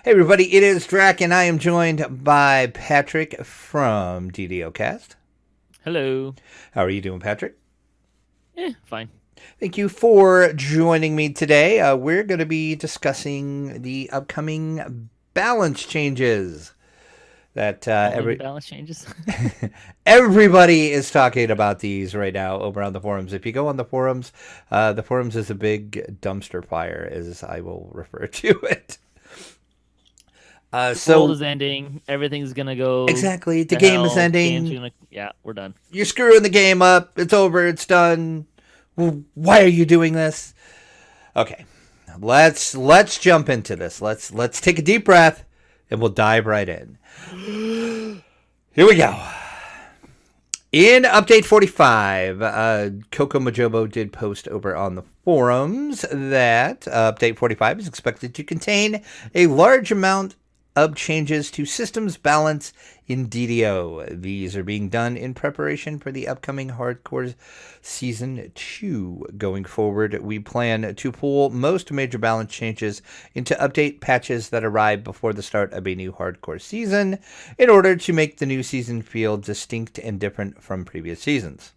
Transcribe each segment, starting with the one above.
Hey everybody, it is Drac, and I am joined by Patrick from DDOCast. Hello. How are you doing, Patrick? Fine. Thank you for joining me today. We're going to be discussing the upcoming balance changes that Only the balance changes. everybody is talking about these right now over on the forums. If you go on the forums is a big dumpster fire, as I will refer to it. The world So is ending. Everything's gonna go exactly, the to game is hell. Games are ending. gonna. Yeah, we're done. You're screwing the game up. It's over. It's done. Why are you doing this? Okay, let's jump into this. Let's take a deep breath and we'll dive right in. Here we go. In update 45, Coco Majobo did post over on the forums that update 45 is expected to contain a large amount of changes to systems balance in DDO. These are being done in preparation for the upcoming Hardcore Season 2. Going forward, we plan to pull most major balance changes into update patches that arrive before the start of a new Hardcore season in order to make the new season feel distinct and different from previous seasons.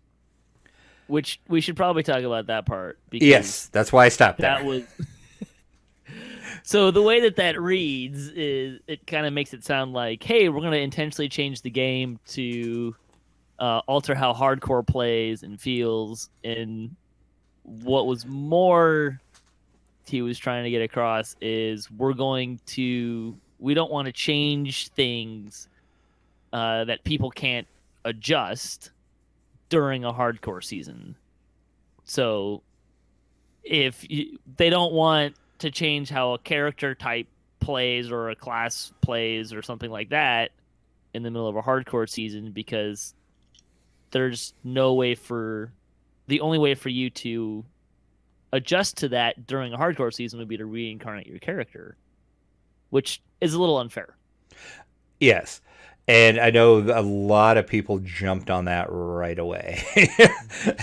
Which we should probably talk about that part Yes, because that's why I stopped there. that was. So the way that reads is it kind of makes it sound like, hey, we're gonna intentionally change the game to alter how hardcore plays and feels. And what was more he was trying to get across is we don't want to change things that people can't adjust during a hardcore season. So they don't want to change how a character type plays or a class plays or something like that in the middle of a hardcore season, because there's no way for the only way for you to adjust to that during a hardcore season would be to reincarnate your character, which is a little unfair. Yes. And I know a lot of people jumped on that right away.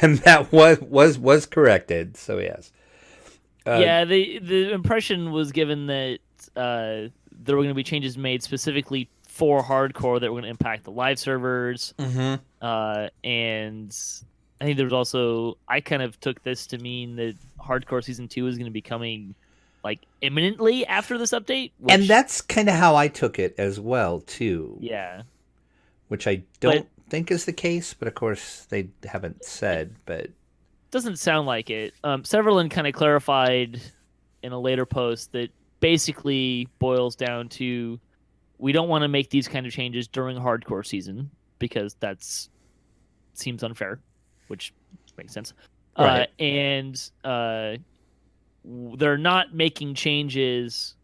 And that was corrected. So yes. Uh, Yeah, the impression was given that there were going to be changes made specifically for hardcore that were going to impact the live servers, mhm. and I think there was also I kind of took this to mean that hardcore season 2 is going to be coming like imminently after this update, And which that's kind of how I took it as well too, yeah, which I but don't think is the case, but of course they haven't it said, but doesn't sound like it. Severlin kind of clarified in a later post that basically boils down to we don't want to make these kind of changes during hardcore season because that's seems unfair, which makes sense. right. And they're not making changes.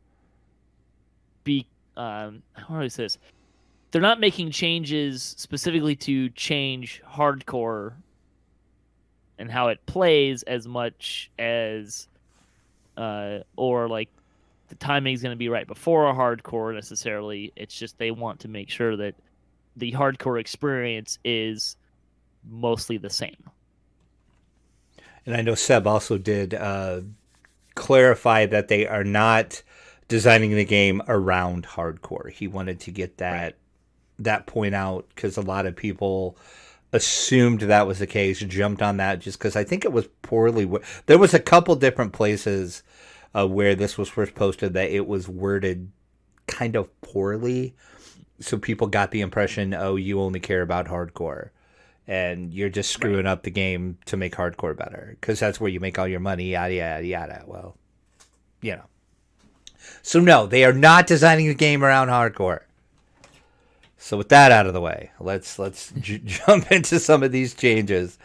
How do I say this? They're not making changes specifically to change hardcore and how it plays as much as, or like the timing is going to be right before a hardcore necessarily. It's just they want to make sure that the hardcore experience is mostly the same. And I know Seb also did clarify that they are not designing the game around hardcore. He wanted to get Right. that point out because a lot of people assumed that was the case, jumped on that just because I think it was poorly. There was a couple different places where this was first posted that it was worded kind of poorly, so people got the impression, oh, you only care about hardcore. And you're just Right. screwing up the game to make hardcore better because that's where you make all your money, yada, yada, yada. Well, you know. So, no, they are not designing the game around hardcore. So with that out of the way, let's jump into some of these changes.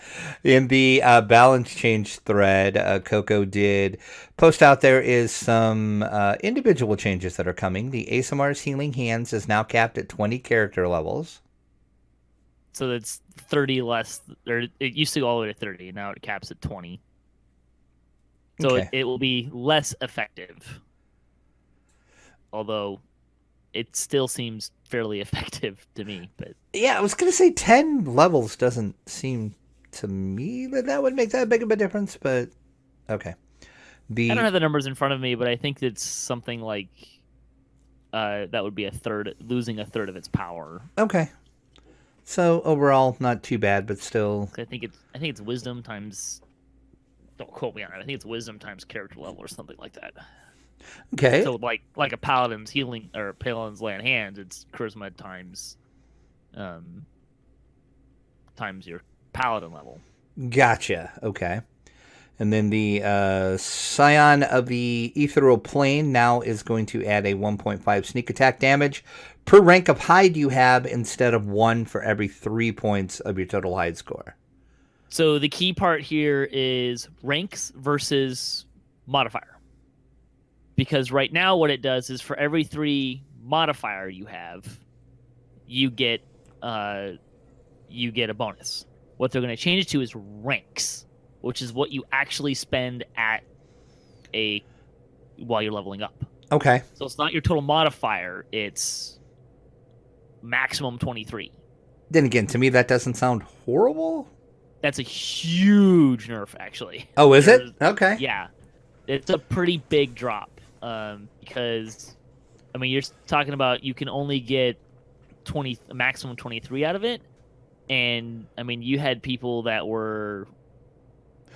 In the balance change thread, Coco did post out there is some individual changes that are coming. The ASMR's Healing Hands is now capped at 20 character levels. So it's 30 less, or it used to go all the way to 30. Now it caps at 20. So Okay. it will be less effective, although it still seems fairly effective to me. But Yeah, I was gonna say 10 levels doesn't seem to me that would make that big of a difference, but okay. I don't The have the numbers in front of me, but I think it's something like that would be a third, losing a third of its power. Okay. So overall, not too bad, but still. I think it's wisdom times. Don't quote me on it. I think it's wisdom times character level or something like that. Okay. So like a paladin's healing or paladin's lay on hands, it's charisma times your paladin level. Gotcha. Okay. And then the Scion of the Ethereal Plane now is going to add a 1.5 sneak attack damage per rank of hide you have instead of 1 for every 3 points of your total hide score. So the key part here is ranks versus modifier. Because right now what it does is for every 3 modifier you have, you get a bonus. What they're going to change it to is ranks, which is what you actually spend while you're leveling up. Okay. So it's not your total modifier, it's maximum 23. Then again, to me that doesn't sound horrible. That's a huge nerf, actually. Oh, is it? Okay. Yeah. It's a pretty big drop. Because, I mean, you're talking about you can only get a maximum 23 out of it. And, I mean, you had people that were,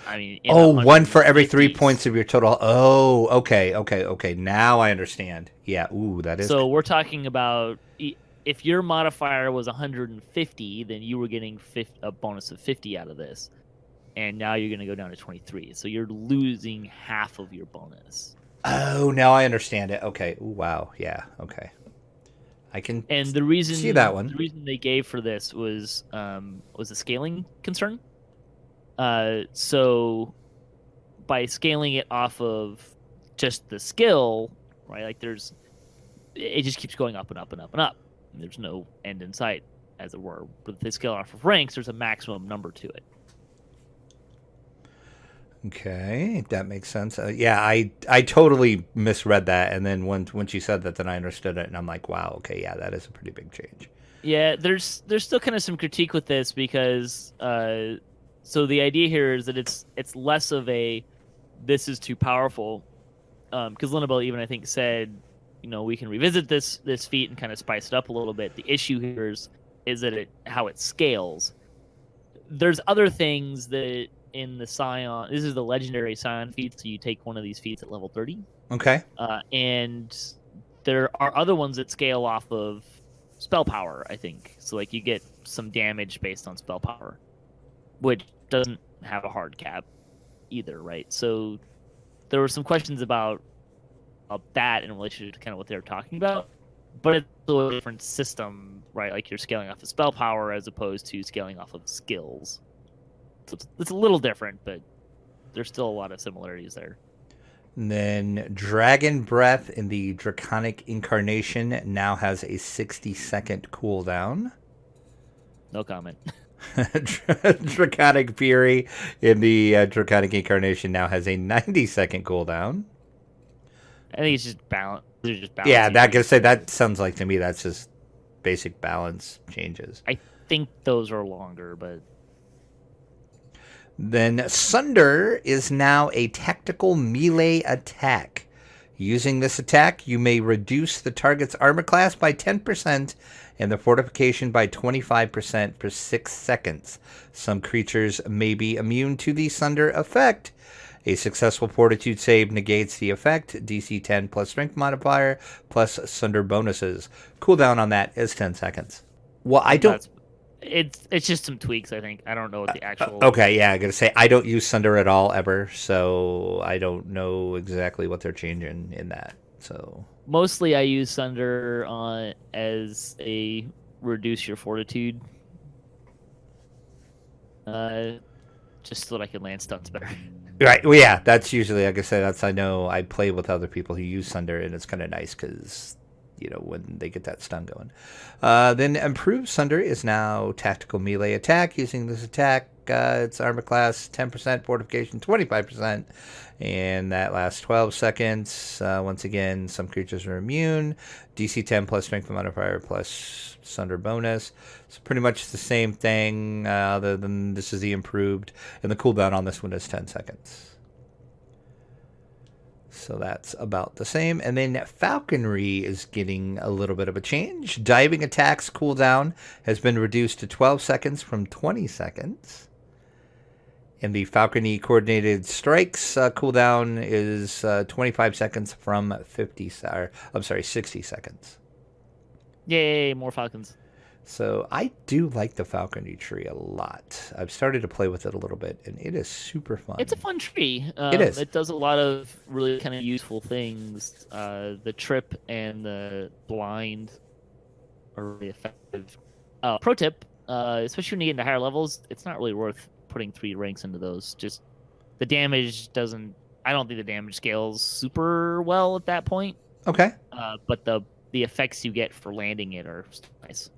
I mean... 1 for every 3 points of your total... Oh, okay. Now I understand. Yeah, ooh, that is... So we're talking about... If your modifier was 150, then you were getting a bonus of 50 out of this. And now you're going to go down to 23. So you're losing half of your bonus. Oh, now I understand it. Okay. Ooh, wow. Yeah. Okay. I can see that one. The reason they gave for this was a scaling concern. So by scaling it off of just the skill, right? Like it just keeps going up and up and up and up. There's no end in sight, as it were. But if they scale off of ranks, there's a maximum number to it. Okay, that makes sense. Yeah, I totally misread that, and then once you said that, then I understood it, and I'm like, wow, okay, yeah, that is a pretty big change. Yeah, there's still kind of some critique with this because so the idea here is that it's less of a this is too powerful, because Linabelle even I think said, we can revisit this feat and kind of spice it up a little bit. The issue here is that how it scales. There's other things that in the Scion, this is the legendary Scion feat, so you take one of these feats at level 30. Okay. And there are other ones that scale off of spell power, I think. So like you get some damage based on spell power, which doesn't have a hard cap either, right? So there were some questions about that in relation to kind of what they were talking about, but it's a different system, right? Like you're scaling off of spell power as opposed to scaling off of skills. So it's a little different, but there's still a lot of similarities there. And then Dragon Breath in the Draconic Incarnation now has a 60-second cooldown. No comment. Draconic Fury in the Draconic Incarnation now has a 90-second cooldown. I think it's just balance. Yeah, that sounds like to me that's just basic balance changes. I think those are longer, but... Then Sunder is now a tactical melee attack. Using this attack, you may reduce the target's armor class by 10% and the fortification by 25% for 6 seconds. Some creatures may be immune to the Sunder effect. A successful fortitude save negates the effect. DC 10 plus strength modifier plus Sunder bonuses. Cooldown on that is 10 seconds. Well, I don't... It's just some tweaks, I think. I don't know what the actual... Okay, yeah, I gotta say, I don't use Sunder at all, ever, so I don't know exactly what they're changing in that, so... Mostly I use Sunder as a reduce your fortitude. Just so that I can land stunts better. Right, well, yeah, that's usually, like I said, I know I play with other people who use Sunder, and it's kind of nice, because... when they get that stun going. Then Improved Sunder is now tactical melee attack. Using this attack, its armor class 10%, fortification 25%, and that lasts 12 seconds. Once again, some creatures are immune. DC 10 plus strength modifier plus Sunder bonus. So pretty much the same thing, other than this is the improved. And the cooldown on this one is 10 seconds. So that's about the same. And then falconry is getting a little bit of a change. Diving attacks cooldown has been reduced to 12 seconds from 20 seconds. And the falconry coordinated strikes cooldown is 25 seconds from 60 seconds. Yay, more falcons. So I do like the falconry tree a lot. I've started to play with it a little bit, and it is super fun. It's a fun tree. It is. It does a lot of really kind of useful things. The trip and the blind are really effective. Pro tip, especially when you get into higher levels, it's not really worth putting 3 ranks into those. Just the damage doesn't. I don't think the damage scales super well at that point. Okay. But the effects you get for landing it are nice.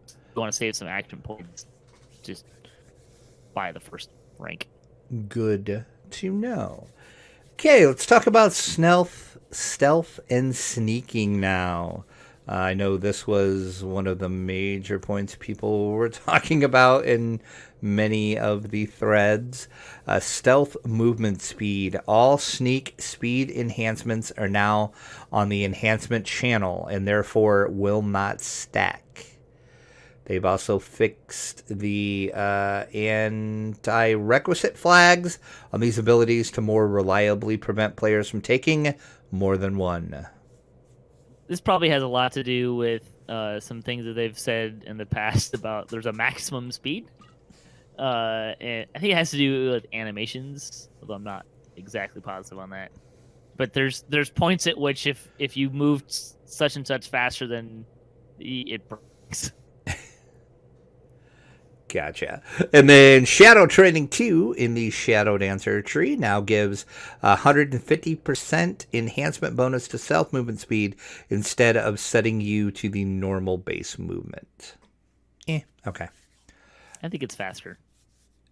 You want to save some action points, just buy the first rank. Good to know. Okay, let's talk about stealth and sneaking now. I know this was one of the major points people were talking about in many of the threads. Stealth movement speed. All sneak speed enhancements are now on the enhancement channel and therefore will not stack. They've also fixed the anti-requisite flags on these abilities to more reliably prevent players from taking more than one. This probably has a lot to do with some things that they've said in the past about there's a maximum speed. And I think it has to do with animations, although I'm not exactly positive on that. But there's points at which if you move such and such faster than it breaks. Gotcha. And then Shadow Training 2 in the Shadow Dancer tree now gives 150% enhancement bonus to stealth movement speed instead of setting you to the normal base movement. Okay. I think it's faster.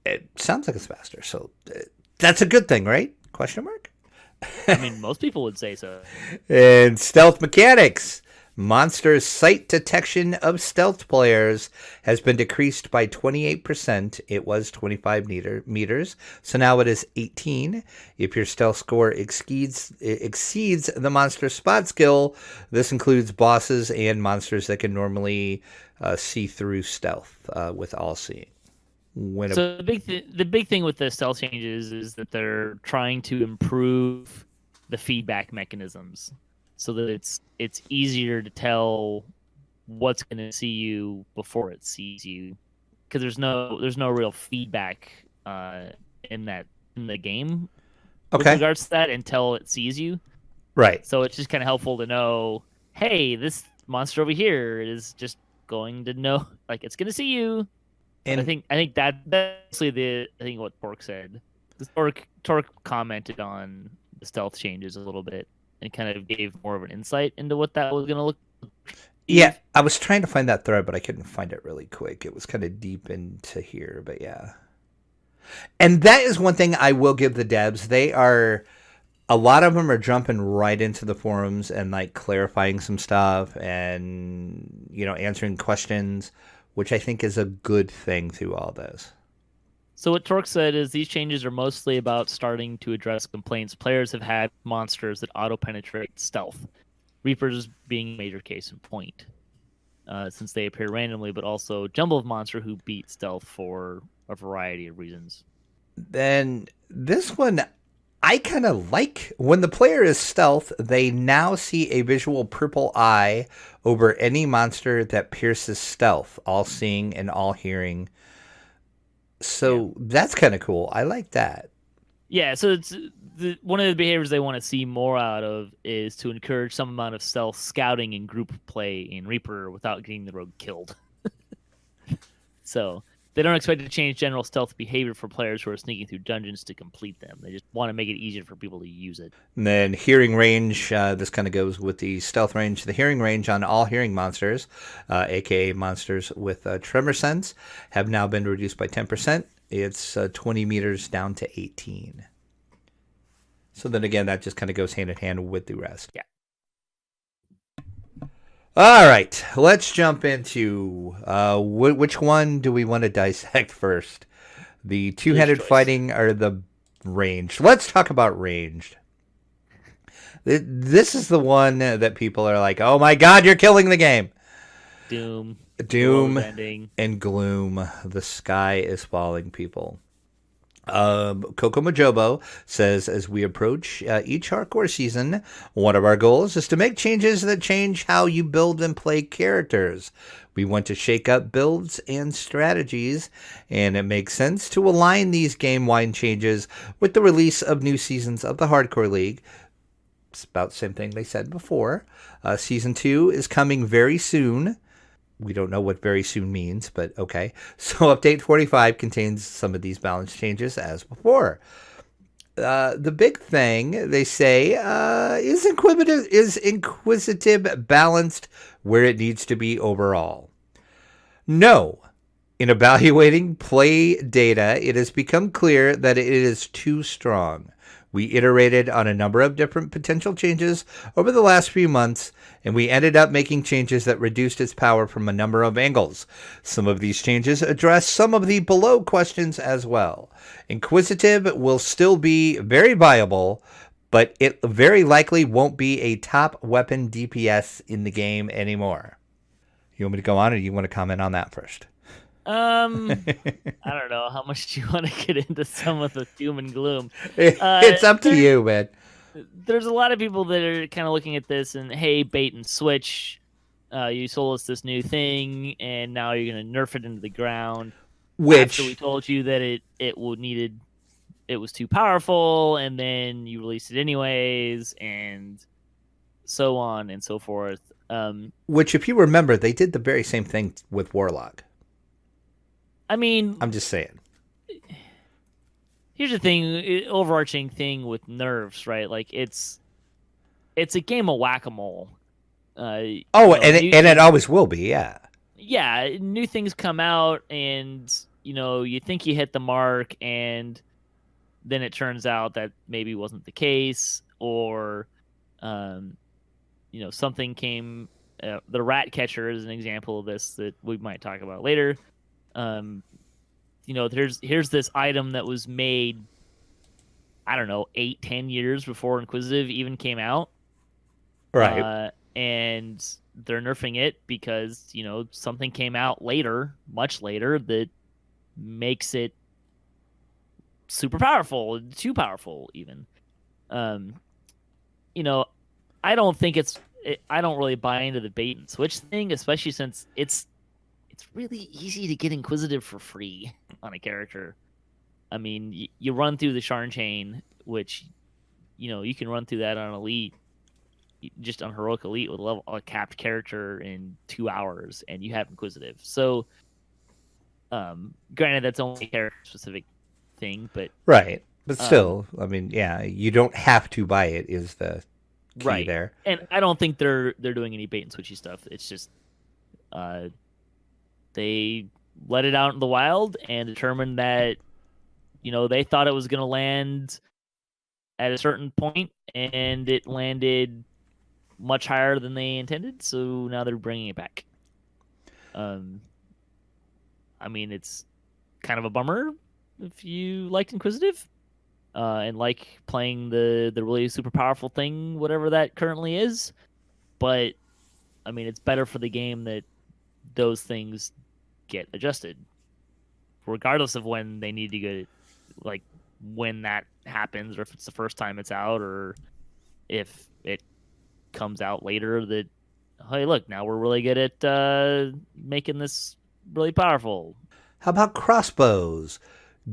It sounds like it's faster, so that's a good thing, right? Question mark? I mean, most people would say so. And stealth mechanics. Monster's sight detection of stealth players has been decreased by 28%. It was 25 meters, so now it is 18. If your stealth score exceeds the monster's spot skill, this includes bosses and monsters that can normally see through stealth with all seeing. The big thing with the stealth changes is that they're trying to improve the feedback mechanisms, so that it's easier to tell what's going to see you before it sees you, because there's no real feedback in the game with regards to that until it sees you. Right. So it's just kind of helpful to know, hey, this monster over here is just going to know, like, it's going to see you. And I think that's basically I think what Torque said. Torque commented on the stealth changes a little bit and kind of gave more of an insight into what that was going to look like. Yeah, I was trying to find that thread, but I couldn't find it really quick. It was kind of deep into here, but yeah. And that is one thing I will give the devs. A lot of them are jumping right into the forums and like clarifying some stuff and, answering questions, which I think is a good thing through all this. So what Torque said is these changes are mostly about starting to address complaints players have had monsters that auto-penetrate stealth, Reapers being a major case in point, since they appear randomly, but also jumble of monster who beat stealth for a variety of reasons. Then this one, I kind of like. When the player is stealth, they now see a visual purple eye over any monster that pierces stealth, all seeing and all hearing. So that's kind of cool. I like that. Yeah, so it's one of the behaviors they want to see more out of is to encourage some amount of stealth scouting and group play in Reaper without getting the rogue killed. So they don't expect to change general stealth behavior for players who are sneaking through dungeons to complete them. They just want to make it easier for people to use it. And then hearing range, this kind of goes with the stealth range. The hearing range on all hearing monsters, aka monsters with tremor sense, have now been reduced by 10%. It's 20 meters down to 18. So then again, that just kind of goes hand in hand with the rest. Yeah. All right, let's jump into which one do we want to dissect first? The two-handed fighting or the ranged? Let's talk about ranged. This is the one that people are like, oh my god, you're killing the game. Doom And gloom. The sky is falling, people. Coco Majobo says, as we approach each hardcore season, one of our goals is to make changes that change how you build and play characters. We want to shake up builds and strategies, and it makes sense to align these game-wide changes with the release of new seasons of the Hardcore League. It's about the same thing they said before. Season 2 is coming very soon. We don't know what very soon means, but okay. So Update 45 contains some of these balance changes as before. The big thing, they say, is Inquisitive balanced where it needs to be overall? No. In evaluating play data, it has become clear that it is too strong. We iterated on a number of different potential changes over the last few months, and we ended up making changes that reduced its power from a number of angles. Some of these changes address some of the below questions as well. Inquisitive will still be very viable, but it very likely won't be a top weapon DPS in the game anymore. You want me to go on, or do you want to comment on that first? I don't know. How much do you want to get into some of the doom and gloom? It's up to you, man. There's a lot of people that are kind of looking at this and, hey, bait and switch. You sold us this new thing, and now you're going to nerf it into the ground. After we told you that it was too powerful, and then you released it anyways, and so on and so forth. Which, if you remember, they did the very same thing with Warlock. I mean, I'm just saying. Here's the thing, overarching thing with nerfs, right? Like it's a game of whack-a-mole. And it always will be, yeah. Yeah, new things come out, and you think you hit the mark, and then it turns out that maybe wasn't the case, or something came. The rat catcher is an example of this that we might talk about later. Here's this item that was made, I don't know, 8-10 years before Inquisitive even came out. Right. And they're nerfing it because, something came out later, much later, that makes it super powerful, too powerful even. I don't think I don't really buy into the bait and switch thing, especially since it's really easy to get Inquisitive for free on a character. I mean, you run through the Sharn chain, which, you can run through that on Elite, just on Heroic Elite with a capped character in 2 hours, and you have Inquisitive. So, granted, that's only a character-specific thing, but... Right. But still, I mean, yeah, you don't have to buy it is the key there. And I don't think they're doing any bait and switchy stuff. It's just... they let it out in the wild and determined that, they thought it was going to land at a certain point, and it landed much higher than they intended. So now they're bringing it back. I mean, it's kind of a bummer if you liked Inquisitive and like playing the really super powerful thing, whatever that currently is. But I mean, it's better for the game that those things get adjusted, regardless of when they need to get, like when that happens, or if it's the first time it's out, or if it comes out later that, hey, look, now we're really good at making this really powerful. How about crossbows?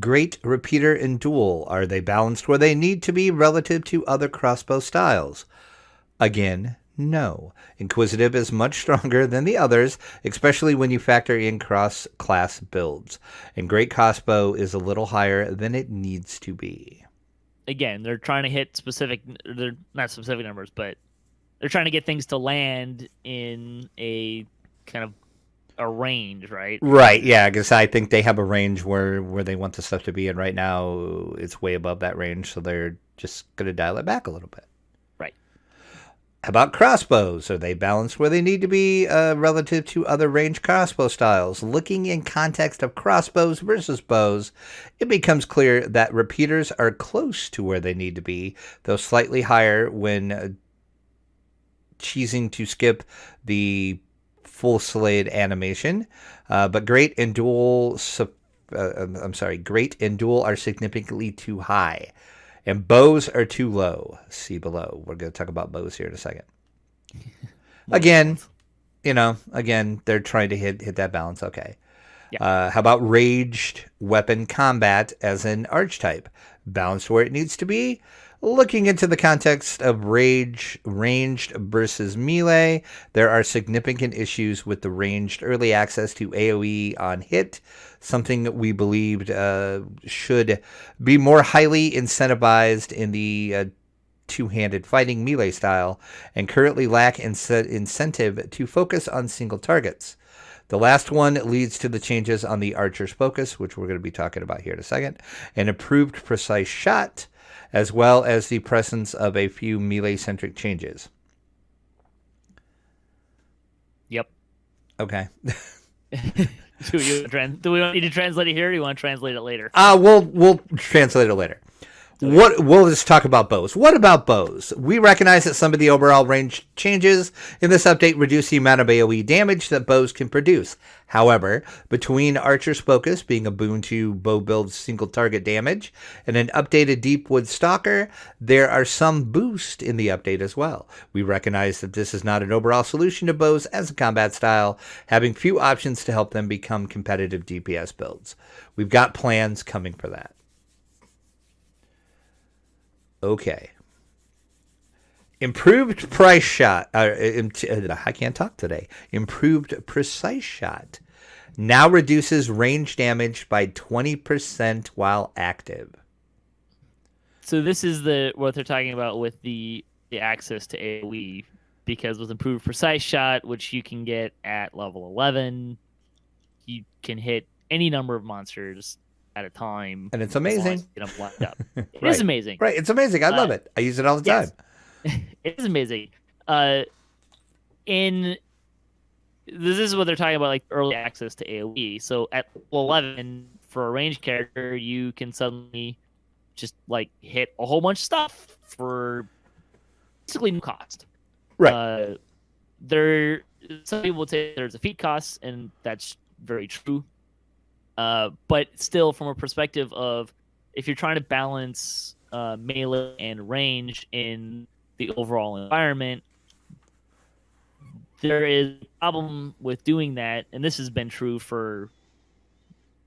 Great repeater and dual. Are they balanced where they need to be relative to other crossbow styles? Again, no. Inquisitive is much stronger than the others, especially when you factor in cross-class builds. And Great Crossbow is a little higher than it needs to be. Again, they're trying to hit they're not specific numbers, but they're trying to get things to land in a kind of a range, right? Right, yeah, because I think they have a range where they want the stuff to be, and right now it's way above that range, so they're just going to dial it back a little bit. How about crossbows? Are they balanced where they need to be relative to other ranged crossbow styles? Looking in context of crossbows versus bows, it becomes clear that repeaters are close to where they need to be, though slightly higher when choosing to skip the full Slade animation, but great and dual are significantly too high, and bows are too low. See below. We're going to talk about bows here in a second. Again, they're trying to hit that balance. Okay. Yeah. How about ranged weapon combat as an archetype? Balanced where it needs to be. Looking into the context of ranged versus melee, there are significant issues with the ranged early access to AoE on hit, something we believed should be more highly incentivized in the two-handed fighting melee style, and currently lack incentive to focus on single targets. The last one leads to the changes on the archer's focus, which we're going to be talking about here in a second, an improved precise shot, as well as the presence of a few melee-centric changes. Yep. Okay. Do we need to translate it here, or do you want to translate it later? We'll translate it later. We'll just talk about bows. What about bows? We recognize that some of the overall range changes in this update reduce the amount of AoE damage that bows can produce. However, between Archer's Focus being a boon to bow build's single target damage and an updated Deepwood Stalker, there are some boost in the update as well. We recognize that this is not an overall solution to bows as a combat style, having few options to help them become competitive DPS builds. We've got plans coming for that. Okay. Improved price shot. I can't talk today. Improved precise shot now reduces range damage by 20% while active. So this is what they're talking about with the access to AoE, because with improved precise shot, which you can get at level 11, you can hit any number of monsters at a time, and it's amazing. Get them lined up. It Right. is amazing. Right, it's amazing. I love it. I use it all the time. It is amazing. This is what they're talking about, like early access to AoE. So at level 11, for a ranged character, you can suddenly just like hit a whole bunch of stuff for basically no cost. Right. Some people would say there's a feat cost, and that's very true. But still, from a perspective of if you're trying to balance melee and range in the overall environment, there is a problem with doing that, and this has been true for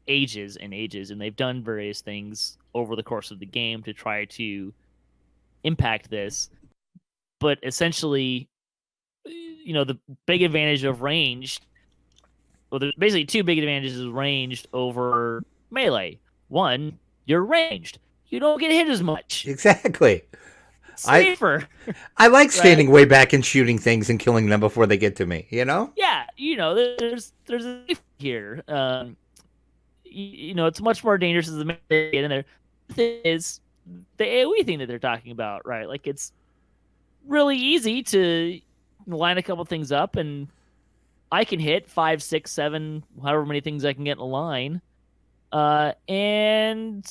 ages and ages, and they've done various things over the course of the game to try to impact this. But essentially, the big advantage of ranged, well, there's basically two big advantages of ranged over melee. One, you're ranged. You don't get hit as much. Exactly. Safer. I like standing way back and shooting things and killing them before they get to me, Yeah, there's a safe here. It's much more dangerous as the melee get in there. The thing is the AoE thing that they're talking about, right? Like, it's really easy to line a couple things up, and I can hit 5, 6, 7, however many things I can get in a line, and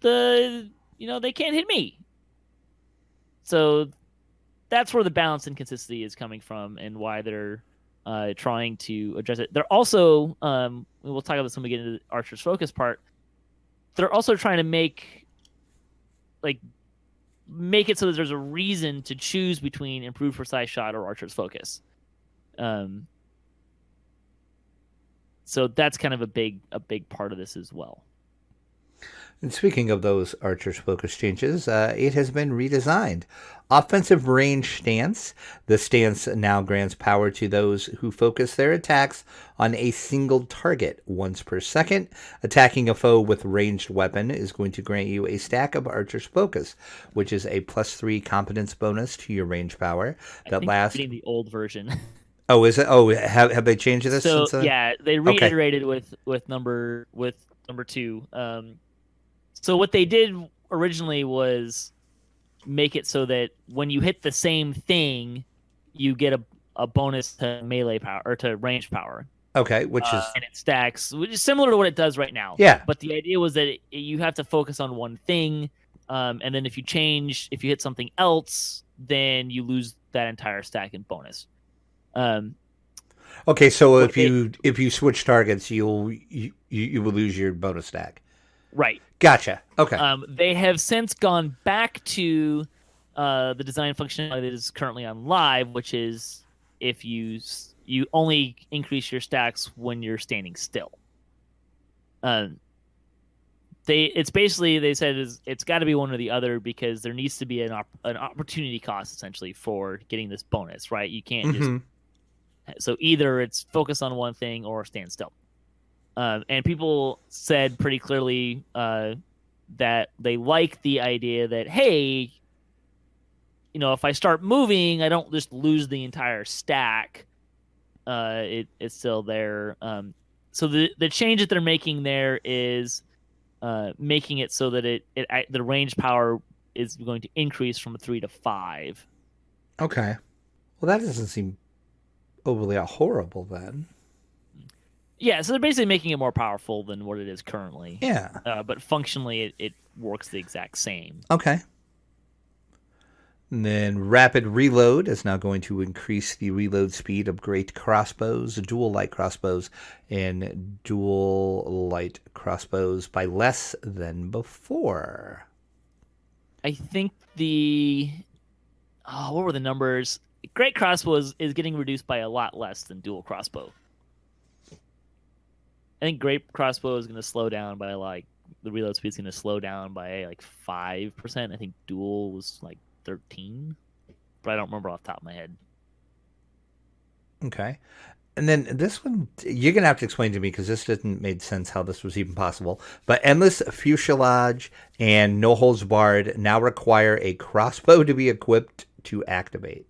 they can't hit me. So that's where the balance and consistency is coming from, and why they're trying to address it. They're also, we'll talk about this when we get into the Archer's Focus part. They're also trying to make it so that there's a reason to choose between improved precise shot or Archer's Focus. So that's kind of a big part of this as well. And speaking of those Archer's Focus changes, it has been redesigned. Offensive range stance. The stance now grants power to those who focus their attacks on a single target once per second. Attacking a foe with ranged weapon is going to grant you a stack of Archer's Focus, which is a +3 competence bonus to your range power. That lasts. Reading the old version. Oh, is it? Oh, have they changed this? So since, yeah, they reiterated with number 2. So what they did originally was make it so that when you hit the same thing, you get a bonus to melee power or to range power. Okay, which is and it stacks, which is similar to what it does right now. Yeah. But the idea was that you have to focus on one thing, and then if you hit something else, then you lose that entire stack in bonus. Okay, so if you switch targets, you will lose your bonus stack. Right. Gotcha. Okay. They have since gone back to the design functionality that is currently on live, which is if you only increase your stacks when you're standing still. It's basically, they said it's got to be one or the other, because there needs to be an opportunity cost essentially for getting this bonus, right? You can't just so either it's focus on one thing or stand still. And people said pretty clearly that they like the idea that, hey, if I start moving, I don't just lose the entire stack. It's still there. So the change that they're making there is making it so that the range power is going to increase from 3 to 5. Okay. Well, that doesn't seem overly horrible then. Yeah, so they're basically making it more powerful than what it is currently. Yeah. But functionally, it works the exact same. Okay. And then rapid reload is now going to increase the reload speed of great crossbows, dual light crossbows, and dual light crossbows by less than before. I think what were the numbers? Great crossbow is getting reduced by a lot less than dual crossbow. I think great crossbow is going to slow down by the reload speed is going to slow down by 5%. I think dual was 13, but I don't remember off the top of my head. Okay. And then this one, you're going to have to explain to me, because this didn't make sense how this was even possible. But Endless Fuselage and No Holds Barred now require a crossbow to be equipped to activate.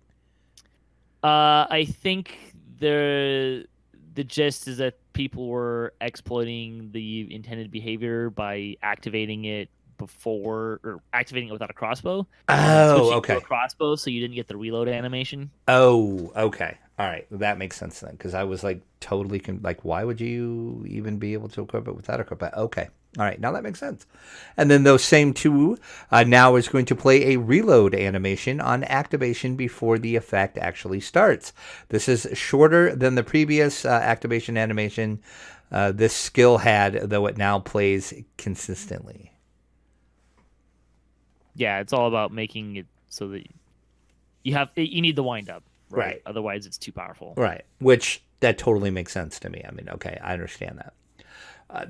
I think the gist is that people were exploiting the intended behavior by activating it before, or activating it without a crossbow. Oh, okay. To a crossbow, so you didn't get the reload animation. Oh, okay. All right. That makes sense then, because I was totally why would you even be able to equip it without a equip it? Okay. All right. Now that makes sense. And then those same two now is going to play a reload animation on activation before the effect actually starts. This is shorter than the previous activation animation this skill had, though it now plays consistently. Yeah, it's all about making it so that you need the wind up, right? Otherwise, it's too powerful. Right, which that totally makes sense to me. I mean, okay, I understand that.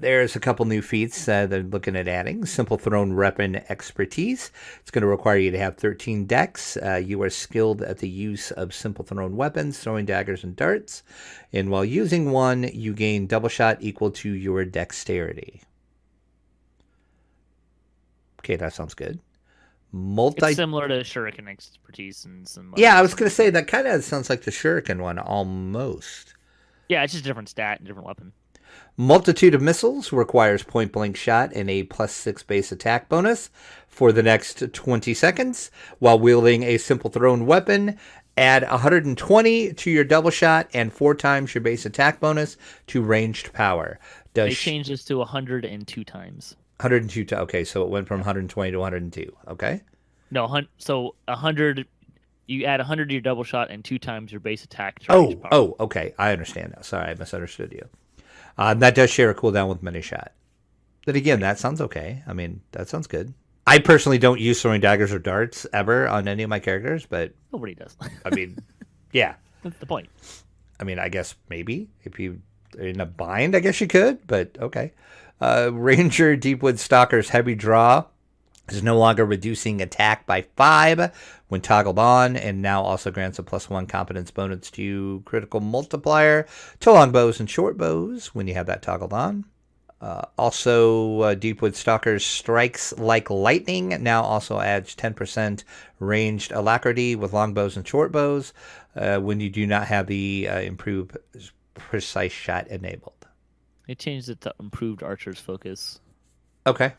There's a couple new feats they're looking at adding. Simple Thrown Weapon Expertise. It's going to require you to have 13 dex. You are skilled at the use of simple thrown weapons, throwing daggers and darts. And while using one, you gain double shot equal to your dexterity. Okay, that sounds good. It's similar to Shuriken Expertise and some. Yeah, I was going to say that kind of sounds like the Shuriken one almost. Yeah, it's just a different stat and different weapon. Multitude of Missiles requires point blank shot and a +6 base attack bonus for the next 20 seconds. While wielding a simple thrown weapon, add 120 to your double shot and 4 times your base attack bonus to ranged power. They changed this to 102 times. 102. Okay, so it went from 120 to 102. Okay. No, so 100. You add 100 to your double shot and 2 times your base attack. To Okay. I understand now. Sorry, I misunderstood you. That does share a cooldown with many shot. But again, that sounds okay. I mean, that sounds good. I personally don't use throwing daggers or darts ever on any of my characters, but nobody does. I mean, yeah, that's the point. I mean, I guess maybe if you are in a bind, I guess you could, but okay. Ranger Deepwood Stalker's Heavy Draw is no longer reducing attack by 5 when toggled on, and now also grants a +1 competence bonus to critical multiplier to longbows and short bows when you have that toggled on. Also, Deepwood Stalker's Strikes Like Lightning now also adds 10% ranged alacrity with longbows and short bows when you do not have the improved precise shot enabled. They changed it to improved archer's focus. Okay.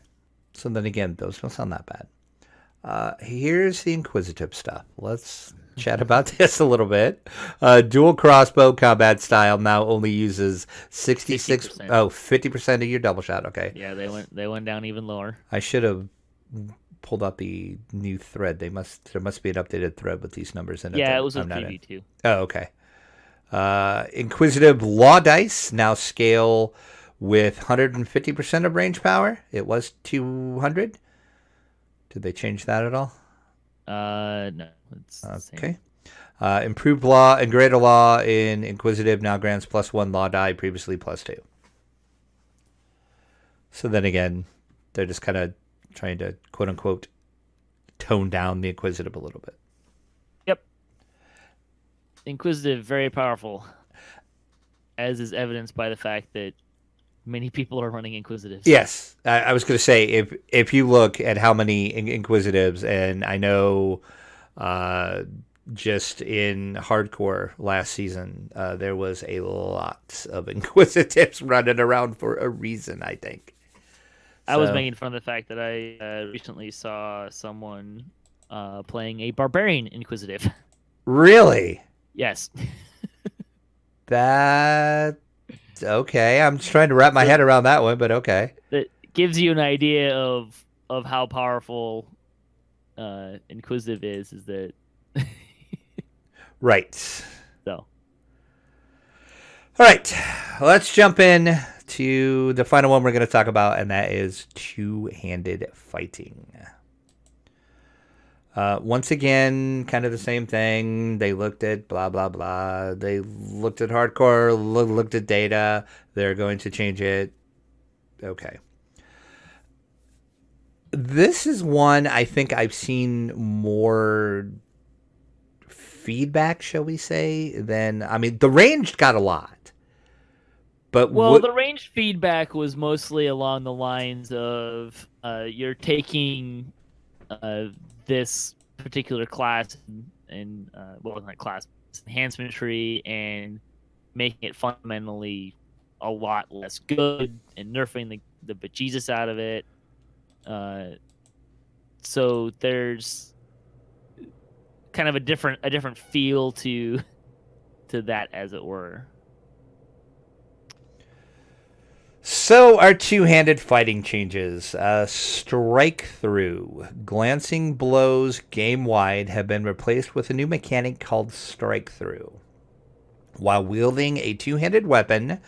So then again, those don't sound that bad. Here's the inquisitive stuff. Let's chat about this a little bit. Dual crossbow combat style now only uses 50% of your double shot. Okay. Yeah, they went down even lower. I should have pulled up the new thread. There must be an updated thread with these numbers in it. Yeah, that it was I'm with not in. preview too. Oh, okay. Inquisitive Law Dice now scale with 150% of range power. It was 200. Did they change that at all? No, it's the Okay. same. Improved law and greater law in Inquisitive now grants +1 law die, previously +2. So then again, they're just kind of trying to, quote unquote, tone down the Inquisitive a little bit. Yep. Inquisitive, very powerful, as is evidenced by the fact that many people are running Inquisitives. Yes, I was going to say, if you look at how many Inquisitives, and I know just in hardcore last season, there was a lot of Inquisitives running around for a reason, I think. I was making fun of the fact that I recently saw someone playing a Barbarian Inquisitive. Really? Yes. That... Okay, I'm just trying to wrap my head around that one, but okay. That gives you an idea of how powerful Inquisitive is that... Right. So. All right, let's jump in to the final one we're going to talk about, and that is two-handed fighting. Once again, kind of the same thing. They looked at blah, blah, blah. They looked at hardcore, looked at data. They're going to change it. Okay. This is one I think I've seen more feedback, shall we say, than... I mean, the range got a lot. But the range feedback was mostly along the lines of you're taking this particular class and not class, enhancement tree, and making it fundamentally a lot less good and nerfing the bejesus out of it. So there's kind of a different feel to that, as it were. So our two-handed fighting changes. Strike through. Glancing blows game-wide have been replaced with a new mechanic called strike through. While wielding a two-handed weapon,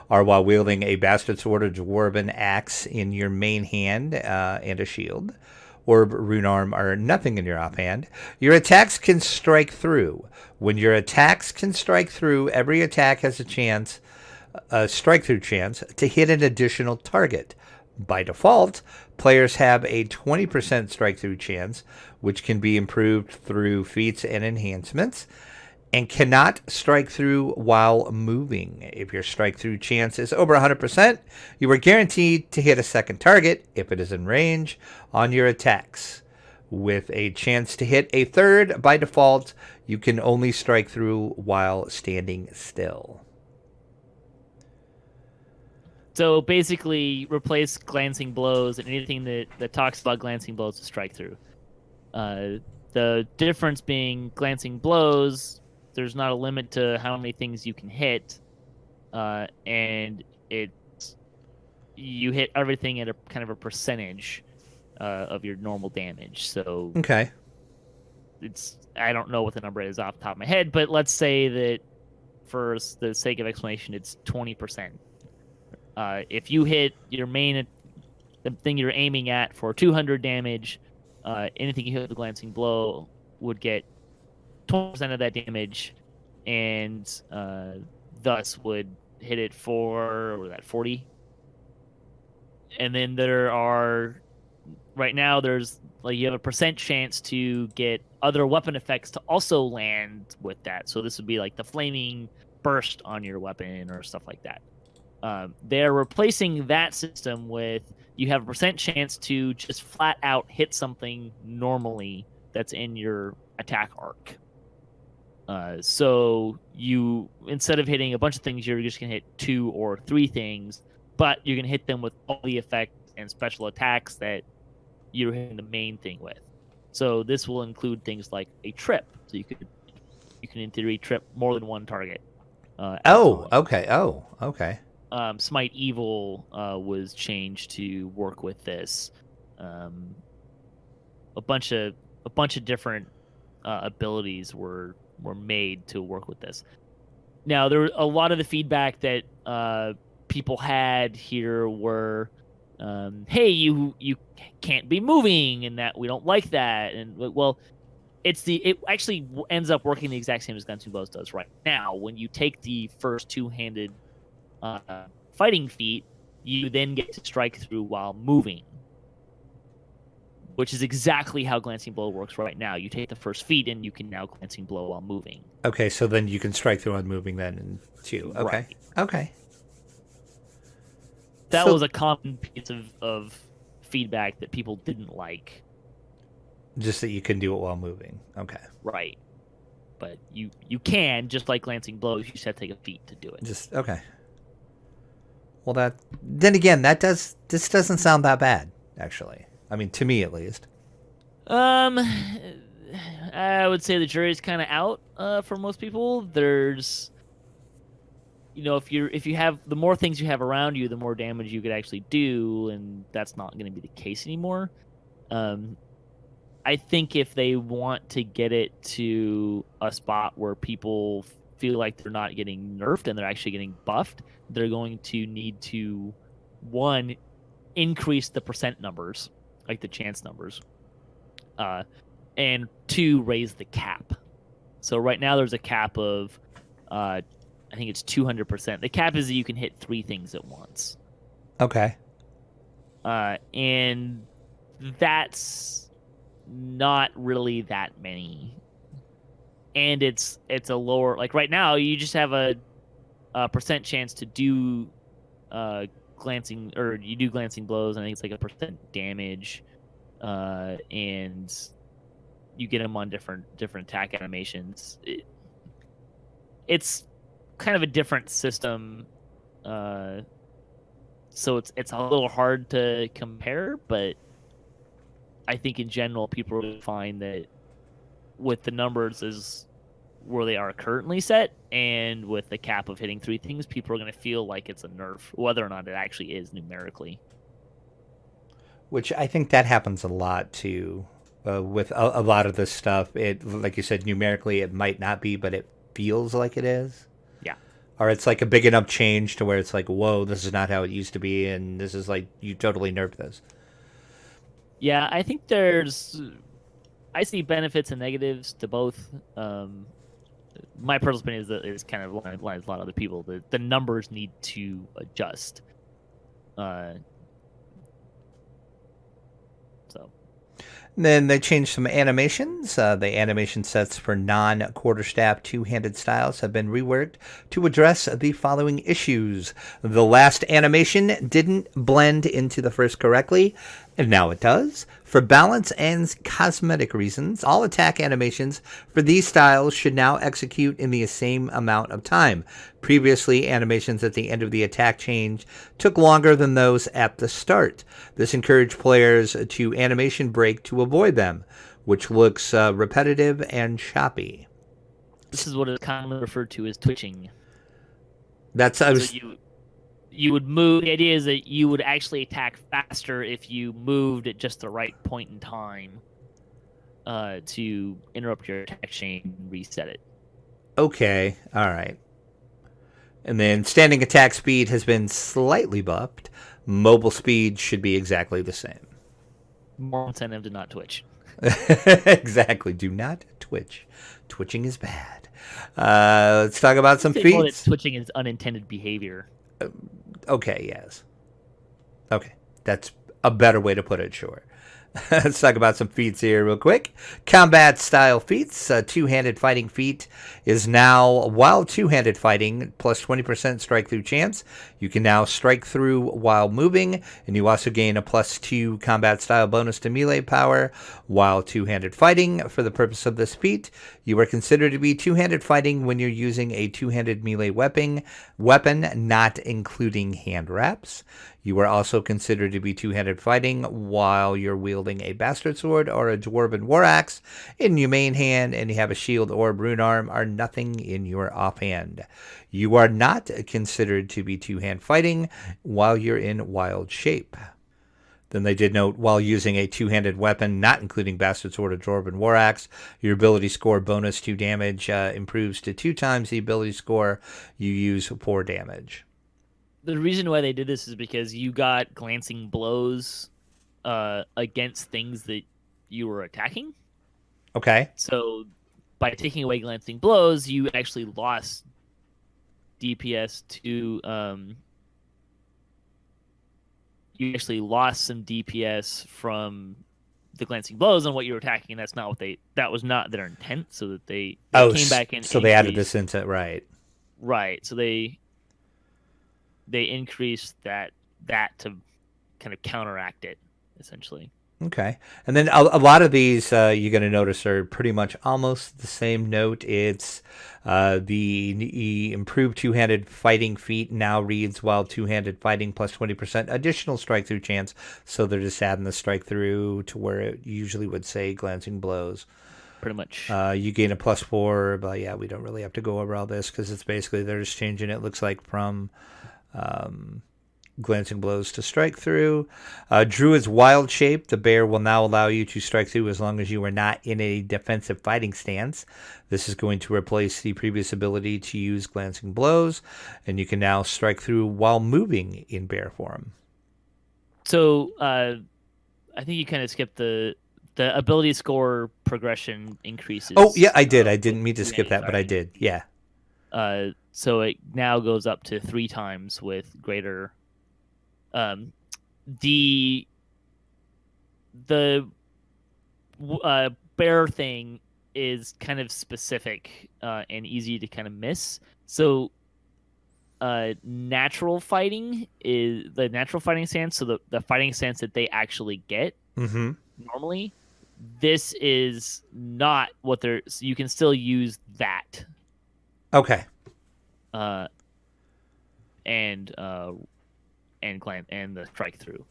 or while wielding a bastard sword or dwarven axe in your main hand and a shield, orb, rune arm, or nothing in your offhand, your attacks can strike through. When your attacks can strike through, every attack has a strike-through chance to hit an additional target. By default, players have a 20% strike-through chance, which can be improved through feats and enhancements, and cannot strike through while moving. If your strike-through chance is over 100%, you are guaranteed to hit a second target, if it is in range, on your attacks. With a chance to hit a third, by default, you can only strike through while standing still. So basically, replace glancing blows and anything that talks about glancing blows to strike through. The difference being glancing blows, there's not a limit to how many things you can hit, and you hit everything at a kind of a percentage of your normal damage. So okay, I don't know what the number is off the top of my head, but let's say that for the sake of explanation, it's 20%. If you hit your the thing you're aiming at for 200 damage, anything you hit with a glancing blow would get 20% of that damage, and thus would hit it for 40. And then right now there's you have a % chance to get other weapon effects to also land with that. So this would be like the flaming burst on your weapon or stuff like that. They're replacing that system with you have a % chance to just flat out hit something normally that's in your attack arc. So you, instead of hitting a bunch of things, you're just going to hit 2 or 3 things, but you're going to hit them with all the effects and special attacks that you're hitting the main thing with. So this will include things like a trip. So you can in theory trip more than one target. Okay. Smite Evil was changed to work with this. a bunch of different abilities were made to work with this. Now, there a lot of the feedback that people had here were, "Hey, you can't be moving," and that we don't like that. And well, it actually ends up working the exact same as Guns N' Blows does right now. When you take the first two-handed fighting feat, you then get to strike through while moving, which is exactly how Glancing Blow works right now. You take the first feat, and you can now Glancing Blow while moving. Okay, so then you can strike through on moving then in 2. Okay. Right. Okay. That was a common piece of feedback that people didn't like. Just that you can do it while moving. Okay. Right. But you can, just like Glancing Blows, you just have to take a feat to do it. Just okay. Well, then again, this doesn't sound that bad, actually. I mean, to me at least. I would say the jury's kind of out for most people. There's, if you have the more things you have around you, the more damage you could actually do, and that's not going to be the case anymore. I think if they want to get it to a spot where people feel like they're not getting nerfed and they're actually getting buffed, they're going to need to, one, increase the percent numbers, like the chance numbers, and 2, raise the cap. So right now there's a cap of, I think it's 200%. The cap is that you can hit 3 things at once. Okay. And that's not really that many. And it's a lower, like right now you just have a percent chance to do glancing, or you do Glancing Blows. I think it's like a percent damage, and you get them on different attack animations. It's kind of a different system, so it's a little hard to compare. But I think in general, people really find that with the numbers is where they are currently set, and with the cap of hitting 3 things, people are going to feel like it's a nerf, whether or not it actually is numerically. Which I think that happens a lot too, with a lot of this stuff. It, like you said, numerically it might not be, but it feels like it is. Yeah. Or it's like a big enough change to where it's like, whoa, this is not how it used to be, and this is like, you totally nerfed this. Yeah, I think I see benefits and negatives to both. My personal opinion is that it's kind of like a lot of other people. The numbers need to adjust. Then they changed some animations. The animation sets for non-quarterstaff two-handed styles have been reworked to address the following issues. The last animation didn't blend into the first correctly, and now it does. For balance and cosmetic reasons, all attack animations for these styles should now execute in the same amount of time. Previously, animations at the end of the attack change took longer than those at the start. This encouraged players to animation break to avoid them, which looks repetitive and choppy. This is what is commonly referred to as twitching. You would move. The idea is that you would actually attack faster if you moved at just the right point in time to interrupt your attack chain and reset it. Okay, all right. And then standing attack speed has been slightly buffed. Mobile speed should be exactly the same. More incentive to not twitch. Exactly. Do not twitch. Twitching is bad. Let's talk about some feats. Twitching is unintended behavior. Okay, yes. Okay, that's a better way to put it, sure. Let's talk about some feats here real quick. Combat style feats. Two-handed fighting feat is now, while two-handed fighting, plus 20% strike through chance. You can now strike through while moving, and you also gain a plus 2 combat style bonus to melee power while two-handed fighting. For the purpose of this feat, you are considered to be two-handed fighting when you're using a two-handed melee weapon, not including hand wraps. You are also considered to be two-handed fighting while you're wielding a bastard sword or a dwarven war axe in your main hand, and you have a shield or rune arm or nothing in your offhand. You are not considered to be two-hand fighting while you're in wild shape. Then they did note, while using a two-handed weapon, not including Bastard Sword or Dwarven War Axe, your ability score bonus 2 damage improves to 2 times the ability score you use for damage. The reason why they did this is because you got glancing blows against things that you were attacking. Okay. So by taking away glancing blows, you actually lost DPS to you actually lost some DPS from the glancing blows on what you were attacking, and that was not their intent, so that they came back and so they added this into right. So they increased that to kind of counteract it, essentially. Okay. And then a lot of these you're going to notice are pretty much almost the same note. It's the improved two-handed fighting feat now reads while two-handed fighting plus 20% additional strike-through chance. So they're just adding the strike-through to where it usually would say glancing blows. Pretty much. You gain a +4, but yeah, we don't really have to go over all this because it's basically they're just changing it, looks like, from glancing blows to strike through. Druid's wild shape. The bear will now allow you to strike through as long as you are not in a defensive fighting stance. This is going to replace the previous ability to use glancing blows, and you can now strike through while moving in bear form. So I think you kind of skipped the ability score progression increases. Oh yeah, I did. I didn't mean to skip that, but I did. Yeah. So it now goes up to 3 times with greater. The bear thing is kind of specific and easy to kind of miss. So natural fighting is the natural fighting stance. So the fighting stance that they actually get normally. This is not what they're. So you can still use that. Okay. And the strike through.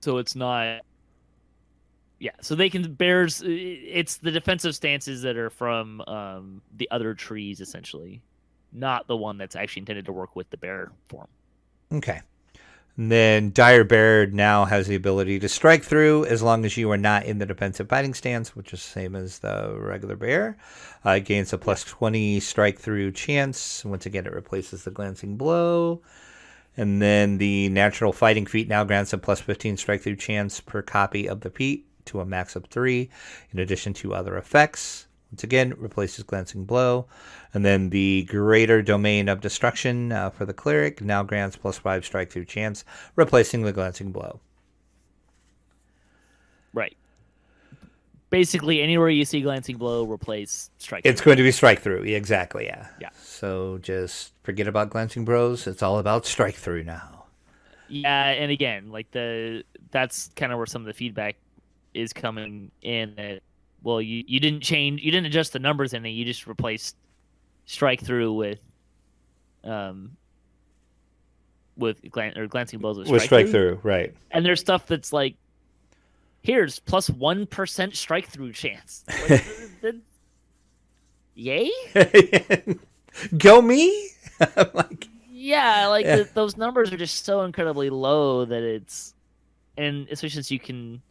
So it's not. Yeah, so they can bears. It's the defensive stances that are from the other trees, essentially, not the one that's actually intended to work with the bear form. Okay. And then Dire Bear now has the ability to strike through as long as you are not in the defensive fighting stance, which is the same as the regular bear. It gains a +20 strike through chance. Once again, it replaces the glancing blow. And then the natural fighting feat now grants a +15 strike through chance per copy of the feat to a max of 3, in addition to other effects. Once again, replaces glancing blow. And then the greater domain of destruction for the cleric now grants +5 strike through chance, replacing the glancing blow. Right. Basically, anywhere you see glancing blow, replace strike. It's going to be strike through. Exactly. Yeah. Yeah. So just forget about glancing blows. It's all about strike through now. Yeah, and again, like that's kind of where some of the feedback is coming in. That you didn't adjust the numbers in it. You just replaced strike through with glancing blows with strike through, right? And there's stuff that's like, here's +1% strike through chance. Like, yay! Go me! Those numbers are just so incredibly low that it's, and especially since you can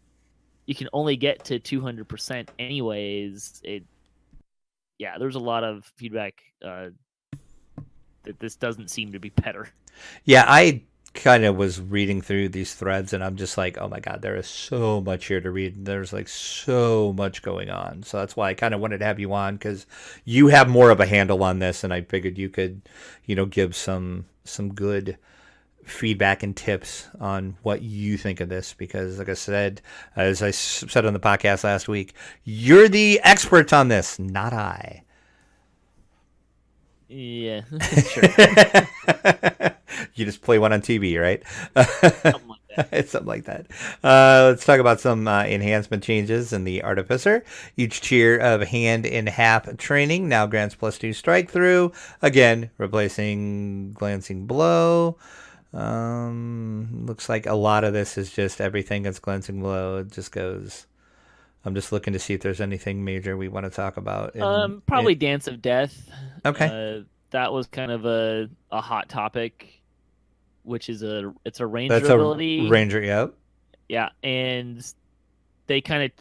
only get to 200% anyways. There's a lot of feedback that this doesn't seem to be better. Yeah, I kind of was reading through these threads and I'm just like, oh my god, there is so much here to read. There's like so much going on. So that's why I kind of wanted to have you on, because you have more of a handle on this, and I figured you could, give some good feedback and tips on what you think of this, because like I said, as I said on the podcast last week, you're the expert on this, not I. Yeah, sure. You just play one on TV, right? Something like that. It's something like that. Let's talk about some enhancement changes in the Artificer. Each tier of hand in half training now grants +2 strike through, again replacing glancing blow. Looks like a lot of this is just everything that's glancing blow. It just goes. I'm just looking to see if there's anything major we want to talk about. Probably Dance of Death. Okay. That was kind of a hot topic which is it's a ranger That's ability. a ranger, yep. Yeah, and they kind of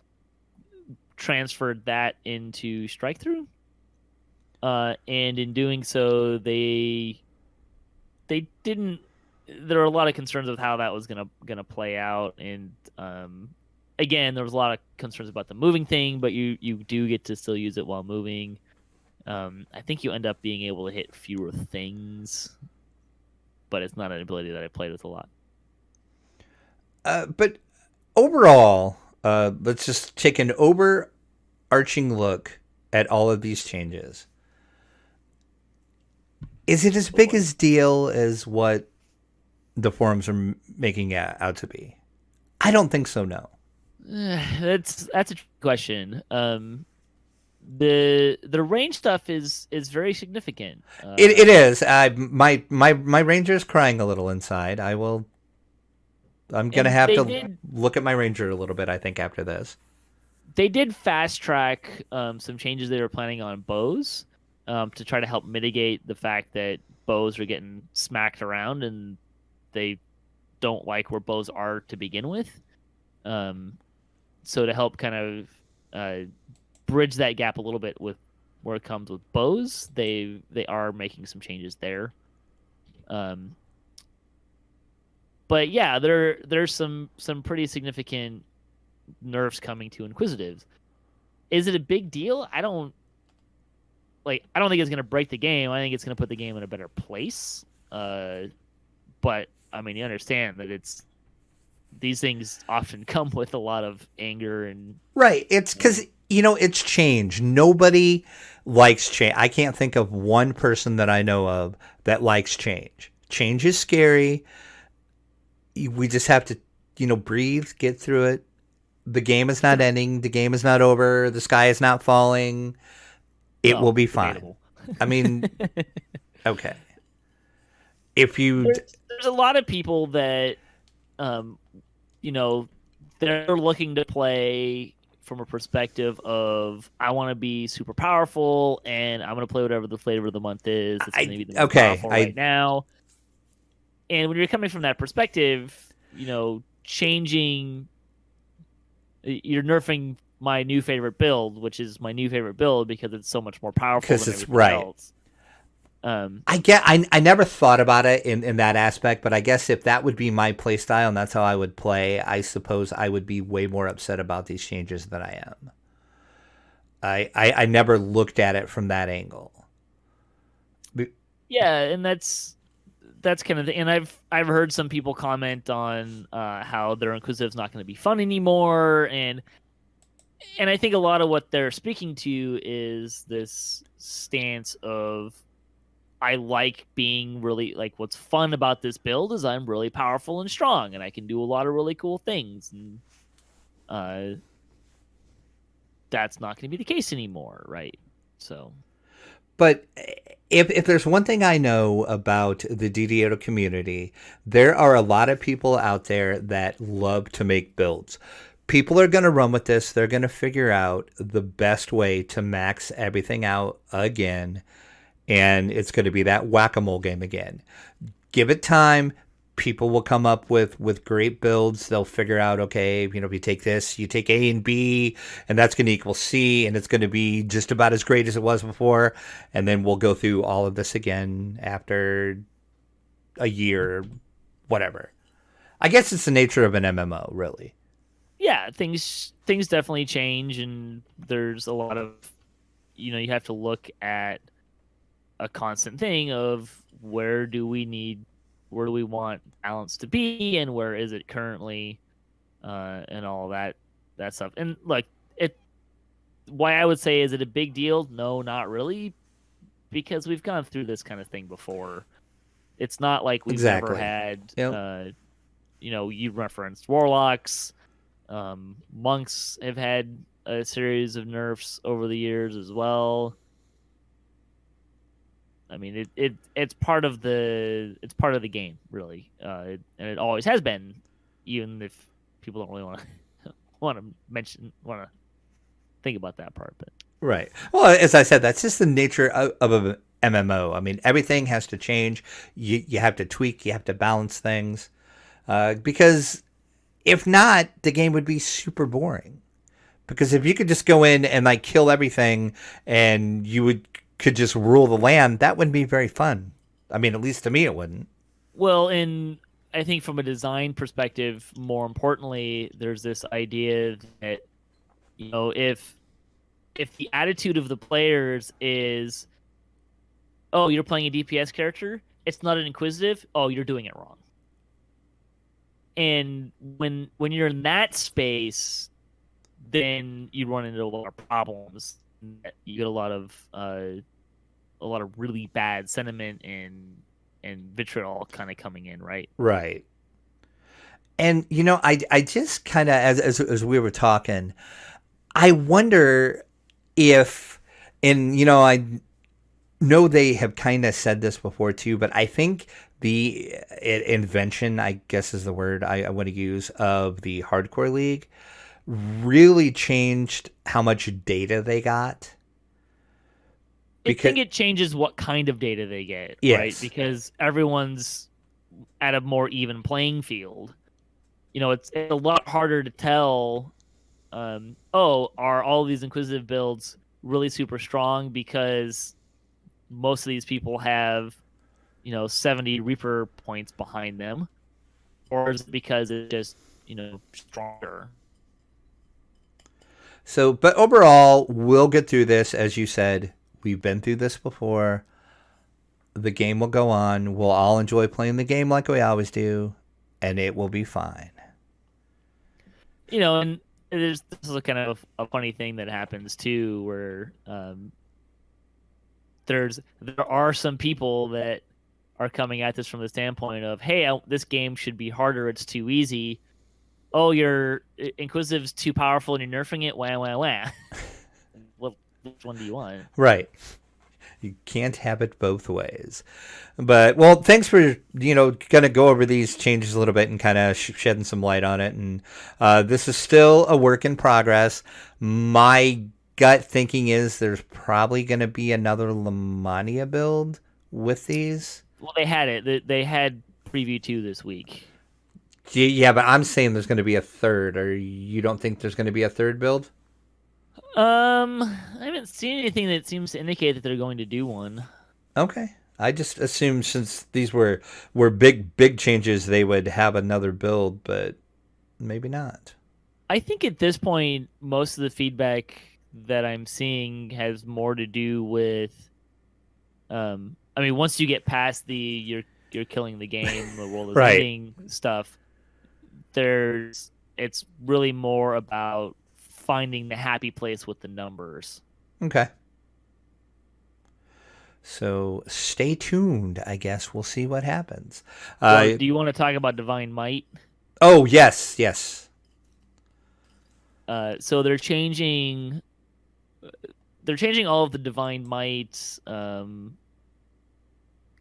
transferred that into strike through. And in doing so, they didn't. There were a lot of concerns with how that was gonna play out, and again, there was a lot of concerns about the moving thing, but you do get to still use it while moving. I think you end up being able to hit fewer things, but it's not an ability that I played with a lot. But overall, let's just take an overarching look at all of these changes. Is it as big a deal as what the forums are making it out to be? I don't think so. No. That's a tricky question. The range stuff is very significant. It is. My ranger's crying a little inside. I'm gonna have to look at my ranger a little bit, I think, after this. They did fast track some changes they were planning on bows to try to help mitigate the fact that bows are getting smacked around and they don't like where bows are to begin with. So to help kind of bridge that gap a little bit with where it comes with bows, they are making some changes there. But yeah, there's some pretty significant nerfs coming to Inquisitives. Is it a big deal? I don't think it's going to break the game. I think it's going to put the game in a better place. But I mean, you understand that these things often come with a lot of anger and right. It's because it's change. Nobody likes change. I can't think of one person that I know of that likes change. Change is scary. We just have to, breathe, get through it. The game is not ending. The game is not over. The sky is not falling. It will be fine. I mean, okay. If you... There's a lot of people that, they're looking to play from a perspective of, I want to be super powerful, and I'm going to play whatever the flavor of the month is. It's going to be the most powerful right now. And when you're coming from that perspective, changing... You're nerfing my new favorite build, which is my new favorite build because it's so much more powerful than everything else. I never thought about it in that aspect, but I guess if that would be my play style and that's how I would play, I suppose I would be way more upset about these changes than I am. I never looked at it from that angle. Yeah, and that's kind of the, and I've heard some people comment on how their Inquisitive's not going to be fun anymore, and I think a lot of what they're speaking to is this stance of, I like being really, like, what's fun about this build is I'm really powerful and strong, and I can do a lot of really cool things, and that's not going to be the case anymore, right? So, but if there's one thing I know about the DDO community, there are a lot of people out there that love to make builds. People are going to run with this. They're going to figure out the best way to max everything out again, and it's going to be that whack-a-mole game again. Give it time. People will come up with great builds. They'll figure out, okay, if you take this, you take A and B, and that's going to equal C, and it's going to be just about as great as it was before. And then we'll go through all of this again after a year, whatever. I guess it's the nature of an MMO, really. Yeah, things definitely change, and there's a lot of, you have to look at a constant thing of where do we want balance to be, and where is it currently, and all that stuff. And like, why I would say, is it a big deal? No, not really, because we've gone through this kind of thing before. It's not like we've never had, you referenced warlocks. Monks have had a series of nerfs over the years as well. I mean, it's part of the game, really, and it always has been, even if people don't really want to think about that part. But right. Well, as I said, that's just the nature of MMO. I mean, everything has to change. You have to tweak. You have to balance things because if not, the game would be super boring. Because if you could just go in and like kill everything, and could just rule the land, that wouldn't be very fun. I mean, at least to me, it wouldn't. Well, and I think from a design perspective, more importantly, there's this idea that, you know, if the attitude of the players is, oh, you're playing a DPS character, it's not an inquisitive, oh, you're doing it wrong. And when you're in that space, then you run into a lot of problems. You get a lot of really bad sentiment and vitriol kind of coming in, right? Right. And you know, I just kind of as we were talking, I wonder if, and you know, I know they have kind of said this before too, but I think the invention, I guess is the word I want to use, of the hardcore league really changed how much data they got. I think it changes what kind of data they get, yes. Right? Because everyone's at a more even playing field. You know, it's a lot harder to tell, are all these Inquisitive builds really super strong because most of these people have, 70 Reaper points behind them? Or is it because it's just, stronger? So, but overall, we'll get through this. As you said, we've been through this before. The game will go on. We'll all enjoy playing the game like we always do, and it will be fine. And this is a kind of a funny thing that happens too, where there are some people that are coming at this from the standpoint of, hey, this game should be harder. It's too easy. Oh, your Inquisitive's too powerful and you're nerfing it. Wah, wah, wah. Well, which one do you want? Right. You can't have it both ways. But, well, thanks for, kind of go over these changes a little bit and kind of shedding some light on it. And this is still a work in progress. My gut thinking is there's probably going to be another Lamania build with these. Well, they had it. They had preview 2 this week. Yeah, but I'm saying there's going to be a third. Or you don't think there's going to be a third build? I haven't seen anything that seems to indicate that they're going to do one. Okay. I just assumed since these were big changes, they would have another build, but maybe not. I think at this point, most of the feedback that I'm seeing has more to do with, once you get past the you're killing the game, the world is right. ending stuff, it's really more about finding the happy place with the numbers. Okay. So stay tuned, I guess. We'll see what happens. Do you want to talk about Divine Might? Oh, yes. So they're changing all of the Divine Might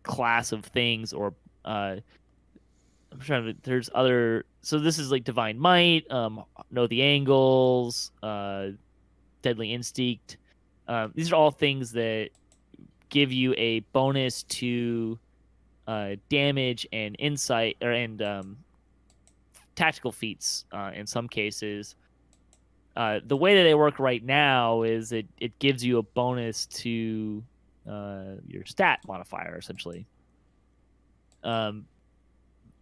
class of things, or I'm trying to. There's other. So this is like Divine Might, Know the Angles, Deadly Instinct. These are all things that give you a bonus to damage and insight, and tactical feats in some cases. The way that they work right now is it gives you a bonus to your stat modifier, essentially.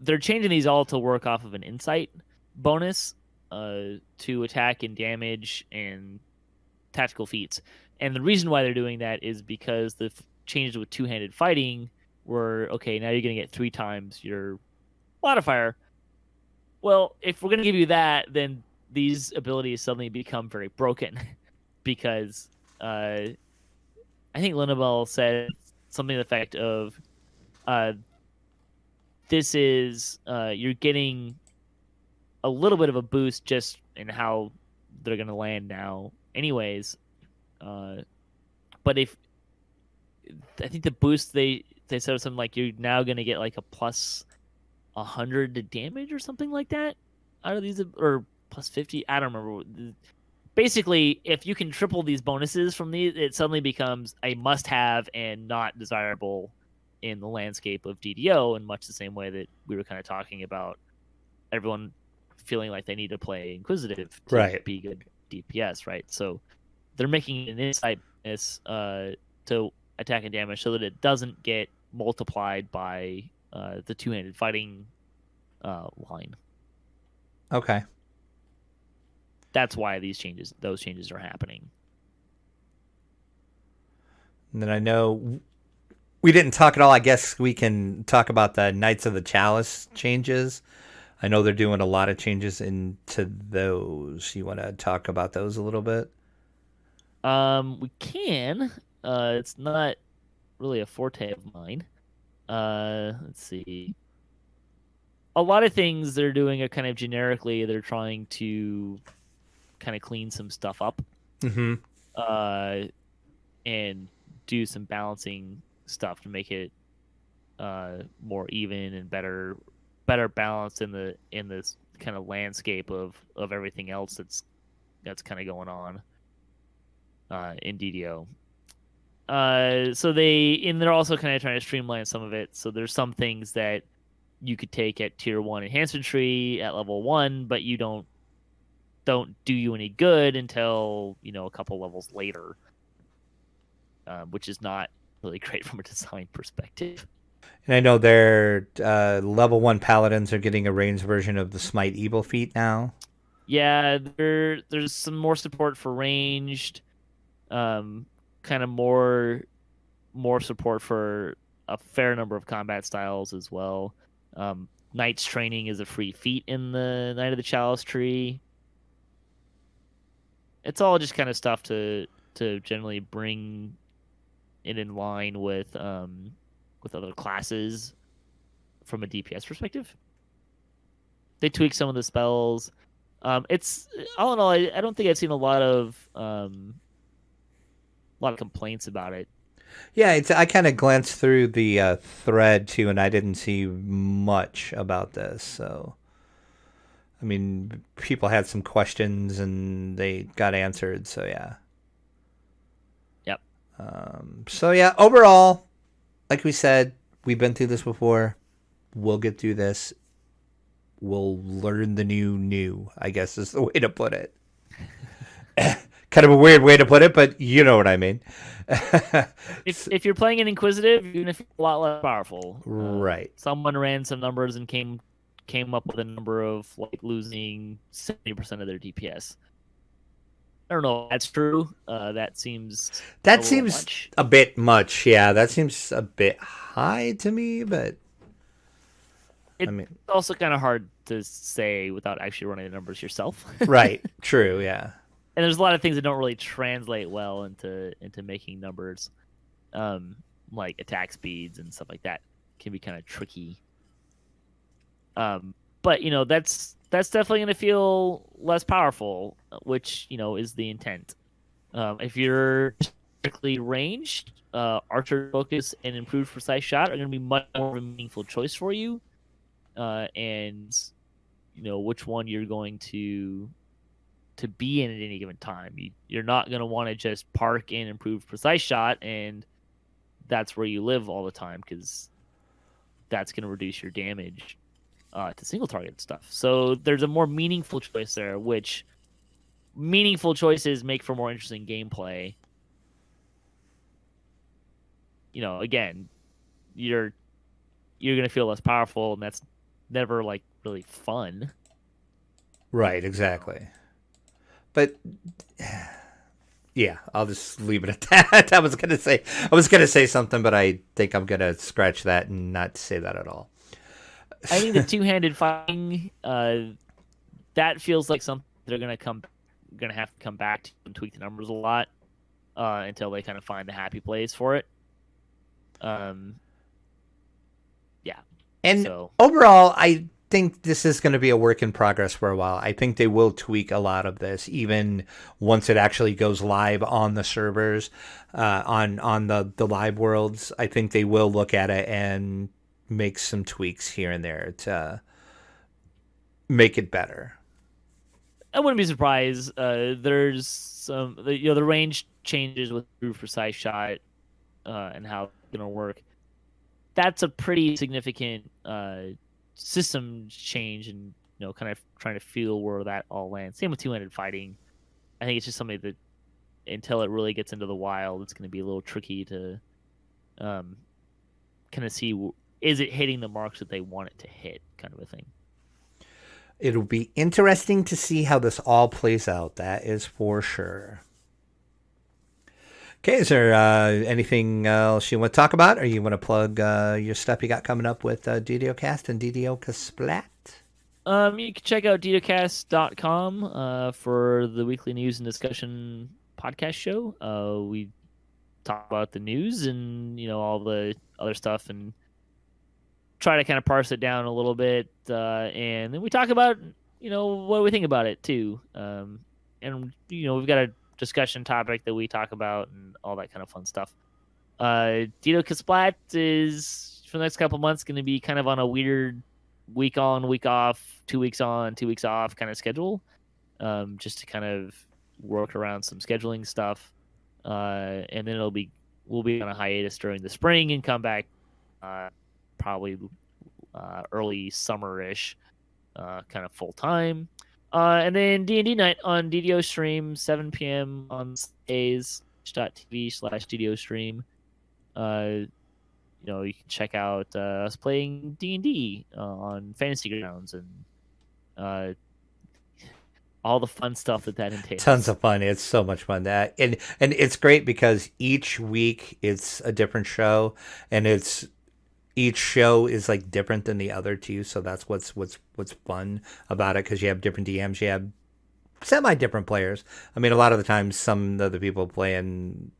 They're changing these all to work off of an insight bonus to attack and damage and tactical feats. And the reason why they're doing that is because the changes with two-handed fighting were, okay, now you're going to get 3 times your modifier. Well, if we're going to give you that, then these abilities suddenly become very broken because I think Linabel said something to the effect of this is you're getting a little bit of a boost just in how they're going to land now anyways. But if I think the boost they said something like you're now going to get like a plus 100 to damage or something like that out of these, or plus 50. I don't remember. basically, if you can triple these bonuses from these, it suddenly becomes a must-have and not desirable in the landscape of DDO, in much the same way that we were kind of talking about everyone feeling like they need to play Inquisitive to Right. be good DPS, right? So they're making an insight to attack and damage so that it doesn't get multiplied by the two-handed fighting line. Okay. That's why those changes are happening. And then I know we didn't talk at all. I guess we can talk about the Knights of the Chalice changes. I know they're doing a lot of changes into those. You want to talk about those a little bit? We can. It's not really a forte of mine. Let's see. A lot of things they're doing are kind of generically. They're trying to kind of clean some stuff up, Mm-hmm. and do some balancing stuff to make it more even and better balanced in this kind of landscape of everything else that's kind of going on in DDO. They're also kind of trying to streamline some of it. So there's some things that you could take at tier 1 enhancement tree at level 1, but you don't do you any good until a couple levels later, which is not really great from a design perspective. And I know their level 1 paladins are getting a ranged version of the Smite Evil feat now. Yeah, there's some more support for ranged, kind of more support for a fair number of combat styles as well. Knight's Training is a free feat in the Knight of the Chalice tree. It's all just kind of stuff to generally bring it in line with other classes from a DPS perspective. They tweak some of the spells. It's all in all, I don't think I've seen a lot of complaints about it. Yeah, I kind of glanced through the thread too, and I didn't see much about this. So, I mean, people had some questions and they got answered. So yeah. Yep. So yeah, overall, like we said, we've been through this before. We'll get through this. We'll learn the new, I guess is the way to put it. Kind of a weird way to put it, but you know what I mean. If you're playing an Inquisitive, you're gonna feel a lot less powerful. Right. Someone ran some numbers and came up with a number of like losing 70% of their DPS. I don't know if that's true. That seems much. A bit much. Yeah, that seems a bit high to me, but It's also kind of hard to say without actually running the numbers yourself. right. True. Yeah. And there's a lot of things that don't really translate well into making numbers, like attack speeds and stuff like that can be kind of tricky. But that's definitely going to feel less powerful, which is the intent. If you're strictly ranged, archer focus and improved precise shot are going to be much more of a meaningful choice for you, and which one you're going to be in at any given time. You're not going to want to just park in improved precise shot and that's where you live all the time, because that's going to reduce your damage to single target stuff. So there's a more meaningful choice there, which meaningful choices make for more interesting gameplay. Again, you're going to feel less powerful, and that's never like really fun. Right. Exactly. But yeah, I'll just leave it at that. I was gonna say something, but I think I'm gonna scratch that and not say that at all. I think the two-handed fighting, that feels like something they're gonna have to come back to and tweak the numbers a lot until they kind of find the happy place for it. Yeah. And overall, I think this is going to be a work in progress for a while. I think they will tweak a lot of this, even once it actually goes live on the servers, on the live worlds. I think they will look at it and make some tweaks here and there to make it better. I wouldn't be surprised. There's some, the range changes with true precise shot and how it's gonna work. That's a pretty significant system change, and kind of trying to feel where that all lands. Same with two-handed fighting. I think it's just something that until it really gets into the wild, it's going to be a little tricky to kind of see is it hitting the marks that they want it to hit, kind of a thing. It'll be interesting to see how this all plays out. That is for sure. Okay, is there anything else you want to talk about, or you want to plug your stuff you got coming up with DDOCast and DDOCast? You can check out DDOCast.com for the weekly news and discussion podcast show. We talk about the news and all the other stuff, and try to kind of parse it down a little bit, and then we talk about what we think about it too. And we've got a discussion topic that we talk about and all that kind of fun stuff. DDOCast is for the next couple months going to be kind of on a weird week on, week off, 2 weeks on, 2 weeks off kind of schedule, just to kind of work around some scheduling stuff. And then we'll be on a hiatus during the spring and come back probably early summer-ish, kind of full time. And then D&D night on DDO stream, 7 p.m. on Sundays, twitch.tv/DDO stream. You can check out us playing D&D on Fantasy Grounds and all the fun stuff that entails. Tons of fun. It's so much fun. And it's great because each week it's a different show, and each show is like different than the other too. So that's what's fun about it, because you have different DMs, you have semi-different players. I mean, a lot of the times some of the people playing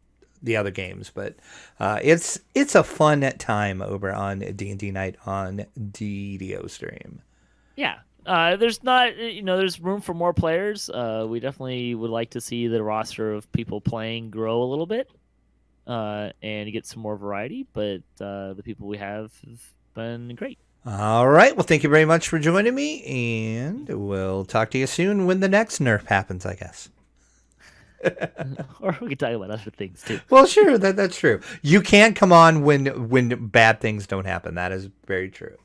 the other games, but it's a fun time over on D&D night on DDO stream. Yeah. There's room for more players. We definitely would like to see the roster of people playing grow a little bit, and get some more variety, but the people we have been great. All right. Well, thank you very much for joining me, and we'll talk to you soon when the next nerf happens, I guess. Or we can talk about other things too. Well, sure, that's true. You can't come on when bad things don't happen. That is very true.